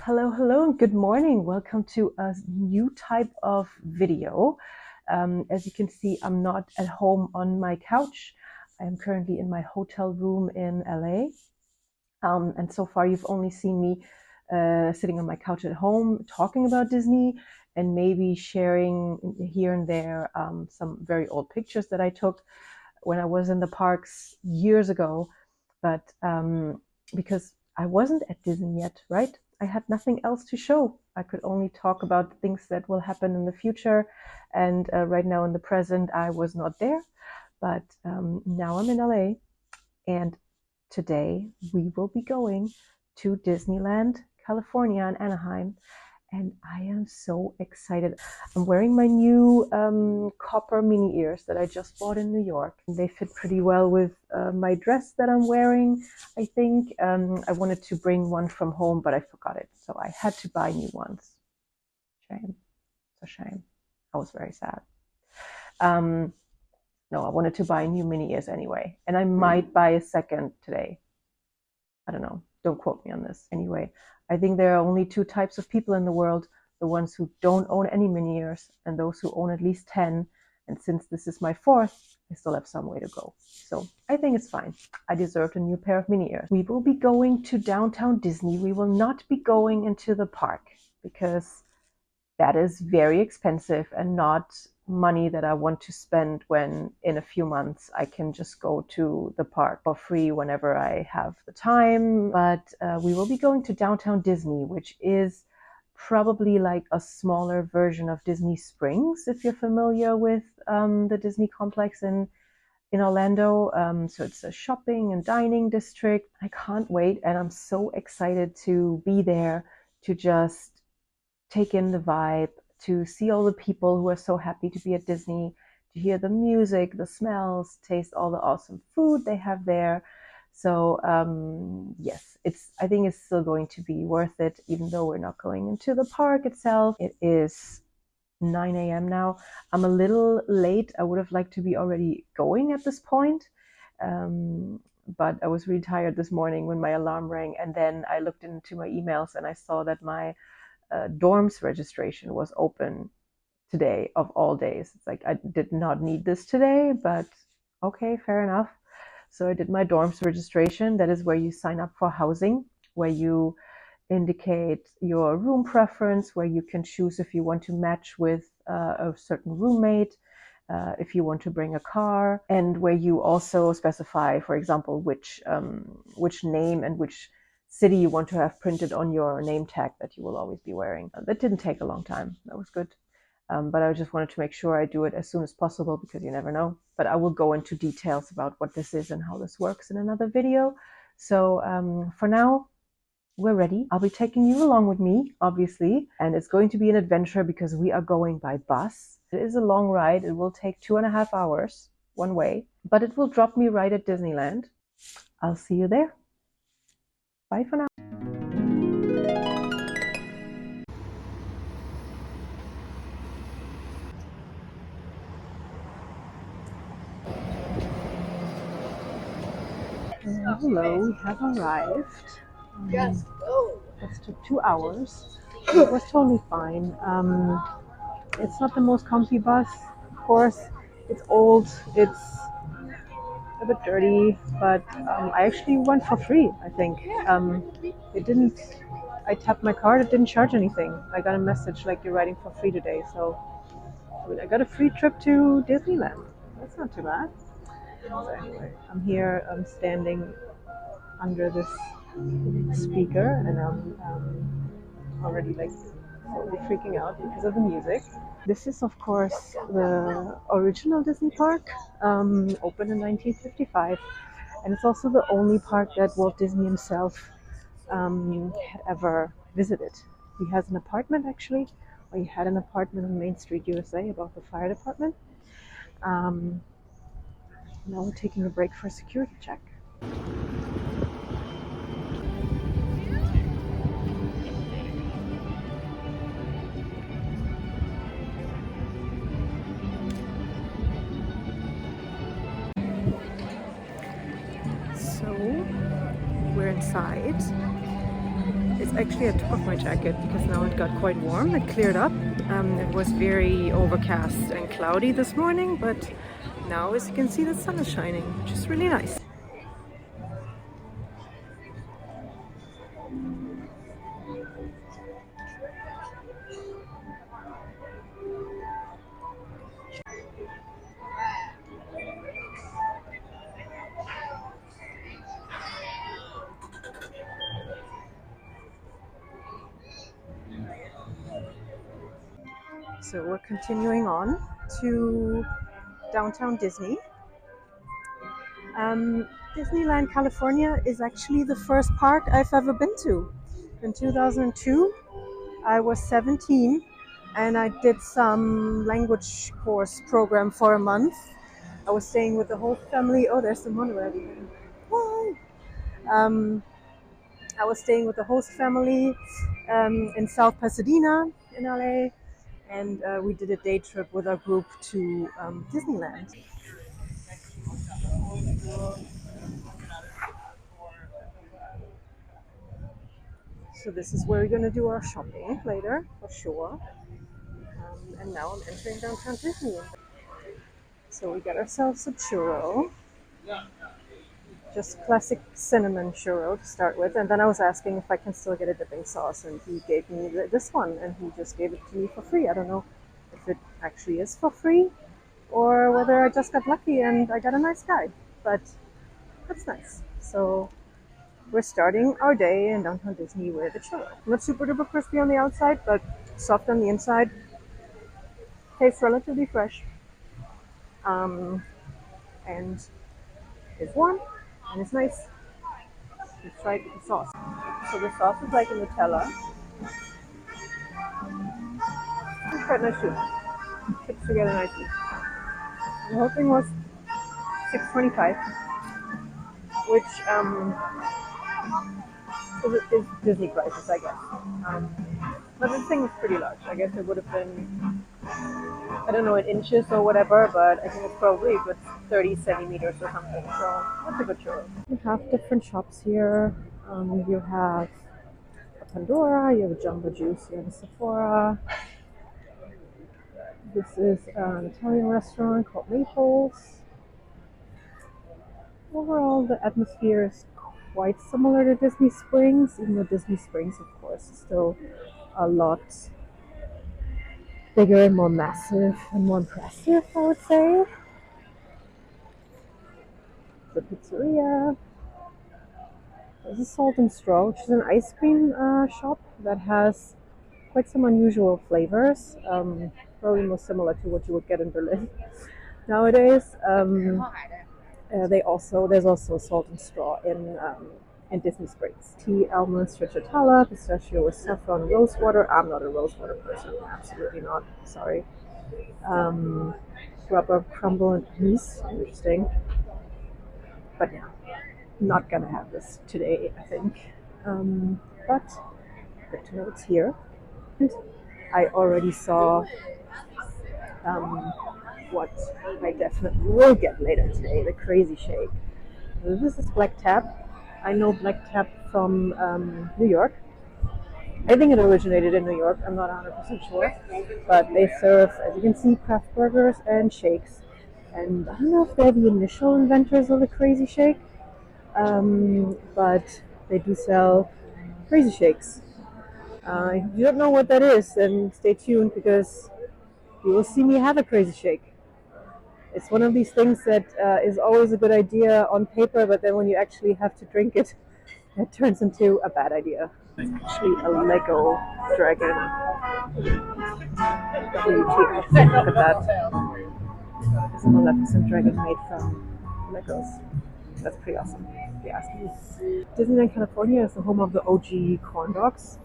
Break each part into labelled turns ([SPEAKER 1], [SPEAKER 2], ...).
[SPEAKER 1] Hello, hello, and good morning. Welcome to a new type of video. As you can see, I'm not at home on my couch. I am currently in my hotel room in LA. And so far, you've only seen me sitting on my couch at home talking about Disney and maybe sharing here and there some very old pictures that I took when I was in the parks years ago. But because I wasn't at Disney yet, right? I had nothing else to show. I could only talk about things that will happen in the future. And right now in the present, I was not there. But now I'm in LA. And today we will be going to Disneyland, California, and Anaheim. And I am so excited. I'm wearing my new copper mini ears that I just bought in New York. They fit pretty well with my dress that I'm wearing, I think. I wanted to bring one from home, but I forgot it. So I had to buy new ones. Shame. It's a shame. I was very sad. No, I wanted to buy new mini ears anyway. And I might buy a second today. I don't know. Don't quote me on this. Anyway, I think there are only two types of people in the world, the ones who don't own any mini ears and those who own at least 10. And since this is my fourth, I still have some way to go. So I think it's fine. I deserved a new pair of mini ears. We will be going to downtown Disney. We will not be going into the park because that is very expensive and not money that I want to spend when in a few months I can just go to the park for free whenever I have the time. But we will be going to downtown Disney, which is probably like a smaller version of Disney Springs, if you're familiar with the Disney complex in Orlando. So it's a shopping and dining district. I can't wait, and I'm so excited to be there to just take in the vibe, to see all the people who are so happy to be at Disney, to hear the music, the smells, taste all the awesome food they have there. So yes, I think it's still going to be worth it, even though we're not going into the park itself. It is 9 a.m. now. I'm a little late. I would have liked to be already going at this point. But I was really tired this morning when my alarm rang, and then I looked into my emails and I saw that my dorms registration was open today of all days. It's like I did not need this today, but okay, fair enough. So I did my dorms registration. That is where you sign up for housing, where you indicate your room preference, where you can choose if you want to match with a certain roommate, if you want to bring a car, and where you also specify, for example, which name and which city you want to have printed on your name tag that you will always be wearing. That didn't take a long time. That was good. But I just wanted to make sure I do it as soon as possible because you never know. But I will go into details about what this is and how this works in another video. So for now, we're ready. I'll be taking you along with me, obviously, and it's going to be an adventure because we are going by bus. It is a long ride. It will take 2.5 hours one way, but it will drop me right at Disneyland. I'll see you there. Bye for now. Hello, we have arrived. This took 2 hours. It was totally fine. It's not the most comfy bus, of course. It's old, it's a bit dirty, but I actually went for free, I think. It didn't, I tapped my card, it didn't charge anything. I got a message like you're riding for free today, so I got a free trip to Disneyland. That's not too bad. So anyway, I'm here, I'm standing under this speaker, and I'm already like totally freaking out because of the music. This is, of course, the original Disney park, opened in 1955, and it's also the only park that Walt Disney himself had ever visited. He has an apartment, actually, or he had an apartment on Main Street, USA, above the fire department. Now we're taking a break for a security check. So we're inside. It's actually I took off my jacket because now it got quite warm. It cleared up. It was very overcast and cloudy this morning, but now as you can see the sun is shining, which is really nice. So we're continuing on to downtown Disney. Disneyland, California is actually the first park I've ever been to. In 2002, I was 17 and I did some language course program for a month. I was staying with the whole family. Oh, there's the monorail. Hi. Um, I was staying with the host family in South Pasadena in LA, and we did a day trip with our group to Disneyland. So this is where we're gonna do our shopping later, for sure. And now I'm entering downtown Disney. So we got ourselves a churro, just classic cinnamon churro to start with. And then I was asking if I can still get a dipping sauce, and he gave me this one, and he just gave it to me for free. I don't know if it actually is for free or whether I just got lucky and I got a nice guy, but that's nice. So we're starting our day in downtown Disney with a churro. Not super duper crispy on the outside, but soft on the inside. Tastes relatively fresh. Um, and it's warm and it's nice. Let's try it with the sauce. So the sauce is like a Nutella. It's quite nice too. Chips together nicely. The whole thing was $6.25, which is Disney prices, I guess. But the thing is pretty large. I guess it would have been, I don't know, in inches or whatever, but I think it's probably a good 30 centimeters or something. So that's a good churro. You have different shops here. You have a Pandora, you have a Jumbo Juice, you have a Sephora. This is an Italian restaurant called Naples. Overall, the atmosphere is quite similar to Disney Springs, even though Disney Springs, of course, is still a lot bigger and more massive and more impressive, I would say. The pizzeria. There's a Salt and Straw, which is an ice cream shop that has quite some unusual flavors. Probably most similar to what you would get in Berlin nowadays. There's also Salt and Straw in Disney Springs. Tea, almond, stracciatella, pistachio with saffron, rosewater. I'm not a rosewater person, absolutely not. Sorry. Rubber crumble and anise, interesting. But yeah, not gonna have this today, I think. But good to know it's here. And I already saw what I definitely will get later today, the crazy shake. This is Black Tap. I know Black Tap from New York. I think it originated in New York. I'm not 100% sure. But they serve, as you can see, craft burgers and shakes. And I don't know if they're the initial inventors of the crazy shake, but they do sell crazy shakes. If you don't know what that is, then stay tuned because you will see me have a crazy shake. It's one of these things that is always a good idea on paper, but then when you actually have to drink it, it turns into a bad idea. Actually, a Lego dragon. WTF, look at that. It's a Maleficent dragon made from Legos. That's pretty awesome, if you ask me. Disneyland, California is the home of the OG corn dogs.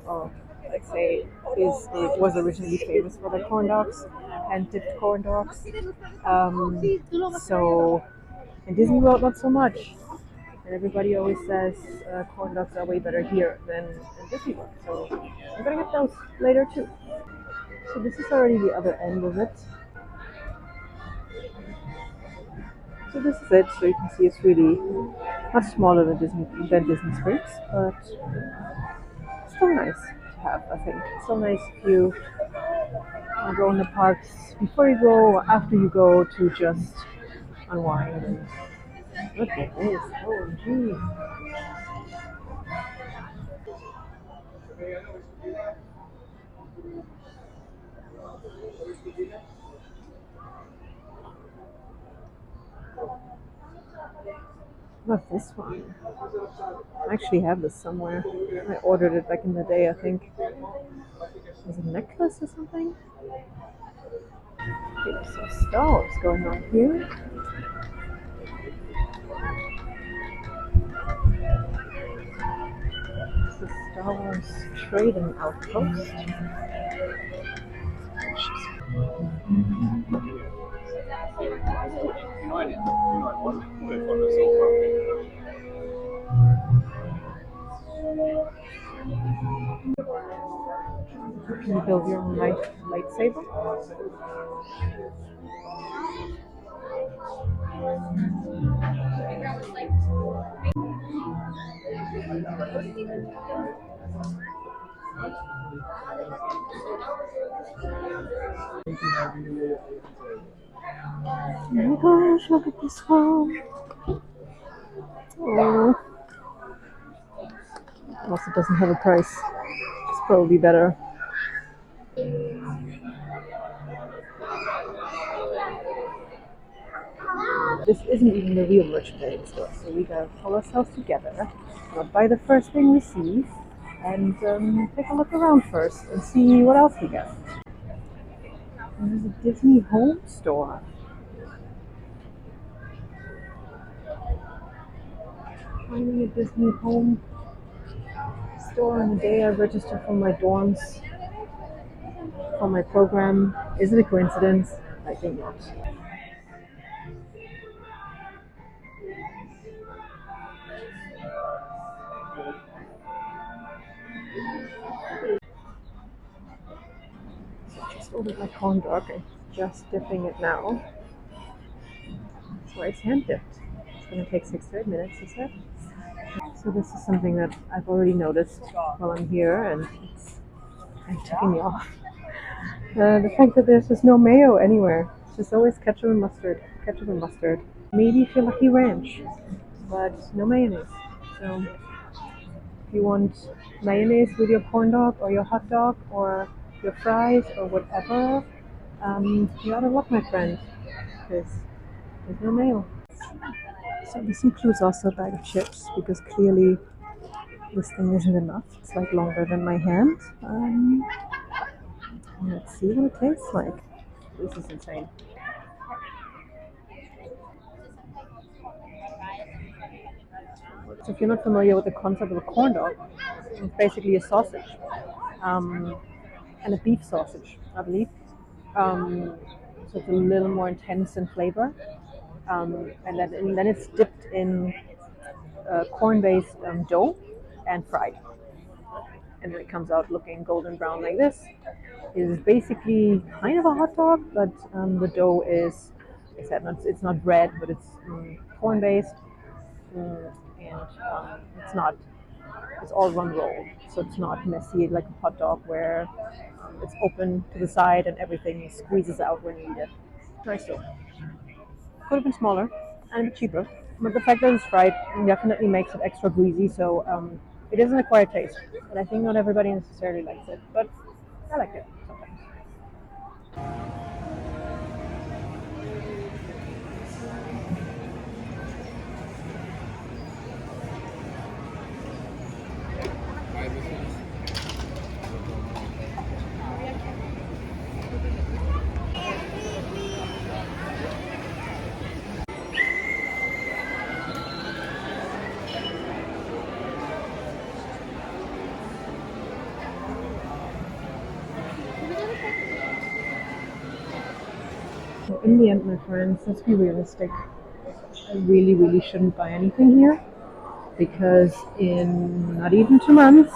[SPEAKER 1] Let's say it was originally famous for their corn dogs and dipped corn dogs. So in Disney World, not so much. And everybody always says corn dogs are way better here than in Disney World. So I'm gonna get those later too. So this is already the other end of it. So this is it. So you can see it's really much smaller than Disney Springs, but still nice to have, I think. It's still nice if you go in the parks before you go or after you go to just unwind and look at this. Oh, geez. What's this one? I actually have this somewhere. I ordered it back in the day, I think. Is it a necklace or something? There's some stars going on here. It's the Star Wars trading outpost. Can you build your own lightsaber? Oh my gosh, look at this one. Oh. Also doesn't have a price. It's probably better. This isn't even the real merchandise store, so we gotta pull ourselves together, not buy the first thing we see, and take a look around first and see what else we got. There's a Disney home store. Finding a Disney home store on the day I registered for my dorms, for my program. Is it a coincidence? I think not. So I just ordered my corn dog and just dipping it now. That's why it's hand dipped. It's gonna take 6 to 8 minutes, he said. So this is something that I've already noticed while I'm here, and it's kind of ticking me off. The fact that there's just no mayo anywhere. It's just always ketchup and mustard, ketchup and mustard. Maybe if you're lucky ranch, but no mayonnaise. So if you want mayonnaise with your corn dog or your hot dog or your fries or whatever, you're out of luck, my friend, because there's no mayo. So this includes also a bag of chips because clearly this thing isn't enough. It's like longer than my hand. Let's see what it tastes like. This is insane. So if you're not familiar with the concept of a corn dog, it's basically a sausage, um, and a beef sausage, I believe. Um, so it's a little more intense in flavor, and then it's dipped in corn-based dough and fried, and then it comes out looking golden brown like this. It is basically kind of a hot dog, but the dough is, like I said, it's not bread, but it's corn-based, and it's not. It's all one roll, so it's not messy like a hot dog where it's open to the side and everything squeezes out when you eat it. Nice though. Could have been smaller and a bit cheaper, but the fact that it's fried definitely makes it extra greasy, so it is an acquired taste. And I think not everybody necessarily likes it, but I like it sometimes. So in the end, my friends, let's be realistic. I really, really shouldn't buy anything here because in not even 2 months,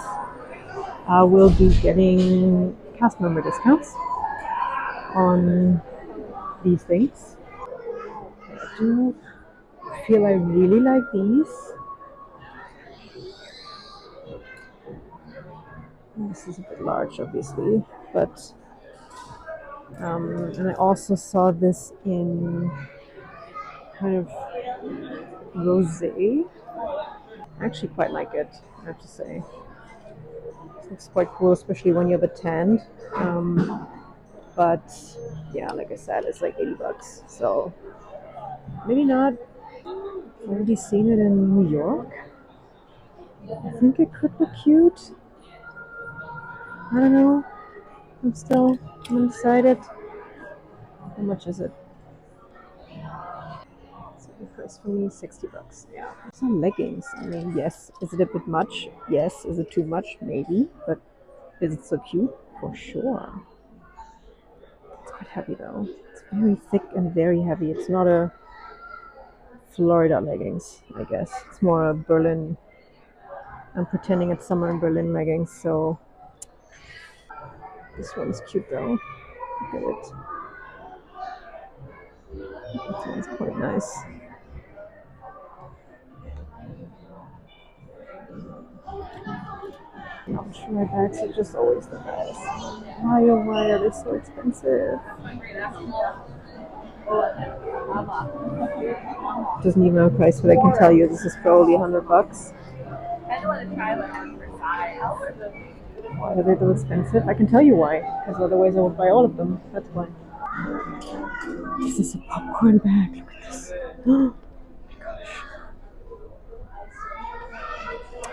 [SPEAKER 1] I will be getting cast member discounts on these things. I do feel I really like these. This is a bit large, obviously, but and I also saw this in kind of rosé. I actually quite like it, I have to say. It looks quite cool, especially when you have a tan. But yeah, like I said, it's like 80 bucks. So maybe not. I've already seen it in New York. I think it could look cute. I don't know. I'm undecided. How much is it? It's a good price for me, 60 bucks. Yeah. Some leggings. I mean, yes. Is it a bit much? Yes. Is it too much? Maybe. But is it so cute? For sure. It's quite heavy though. It's very thick and very heavy. It's not a Florida leggings, I guess. It's more a Berlin. I'm pretending it's summer in Berlin leggings, so this one's cute though. Look at it. This one's quite nice. I'm sure my bags are just always the best. Why oh why are they so expensive? Doesn't even have a price, but I can tell you this is probably 100 bucks. Why are they so expensive? I can tell you why, because otherwise I would buy all of them. That's why. This is a popcorn bag. Look at this.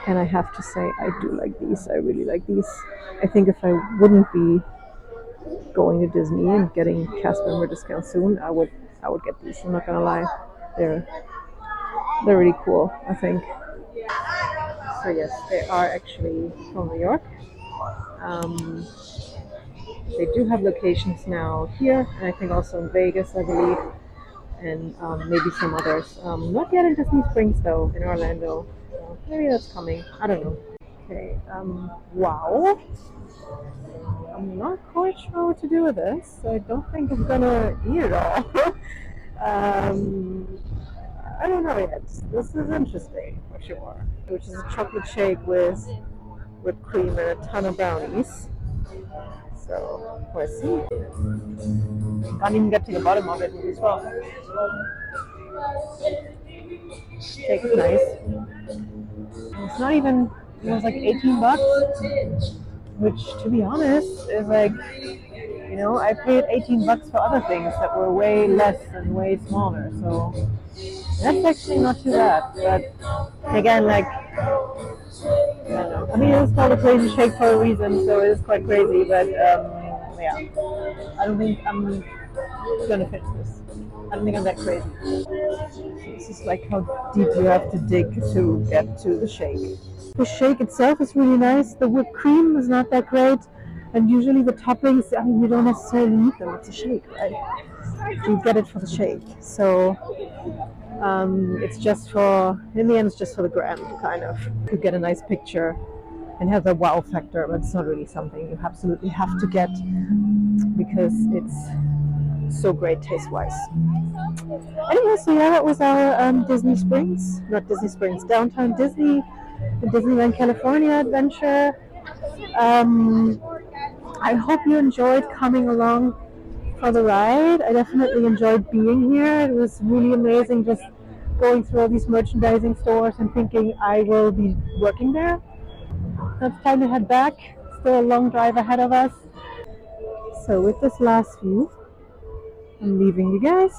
[SPEAKER 1] And I have to say, I do like these. I really like these. I think if I wouldn't be going to Disney and getting cast member discount soon, I would get these. I'm not gonna lie, they're they're really cool. I think. So yes, they are actually from New York. Um, they do have locations now here, and I think also in Vegas, I believe, and maybe some others. Not yet in Disney Springs though, in Orlando. So maybe that's coming. I don't know. Okay. Wow. I'm not quite sure what to do with this. I don't think I'm gonna eat it all. um, I don't know yet. This is interesting for sure. Which is a chocolate shake with whipped cream and a ton of brownies. So let's see. Can't even get to the bottom of it as well. Shake is nice. It's not even. It was like 18 bucks, which, to be honest, is like, I paid 18 bucks for other things that were way less and way smaller. So that's actually not too bad. But again, like, I don't know. I mean, it's called a crazy shake for a reason, so it is quite crazy. But yeah, I don't think I'm gonna finish this. I don't think I'm that crazy. This is like how deep you have to dig to get to the shake. The shake itself is really nice. The whipped cream is not that great. And usually the toppings, I mean, you don't necessarily need them. It's a shake, right? You get it for the shake. So it's just for, in the end, it's just for the gram, kind of. You get a nice picture and have a wow factor, but it's not really something you absolutely have to get because it's so great taste-wise. Anyway, so yeah, that was our Disney Springs, not Disney Springs, Downtown Disney, the Disneyland California adventure. Um, I hope you enjoyed coming along for the ride. I definitely enjoyed being here. It was really amazing just going through all these merchandising stores and thinking I will be working there. So it's time to head back. Still a long drive ahead of us. So with this last view, I'm leaving you guys.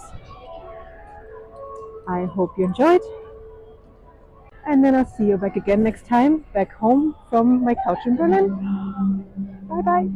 [SPEAKER 1] I hope you enjoyed. And then I'll see you back again next time, back home from my couch in Berlin. Bye bye.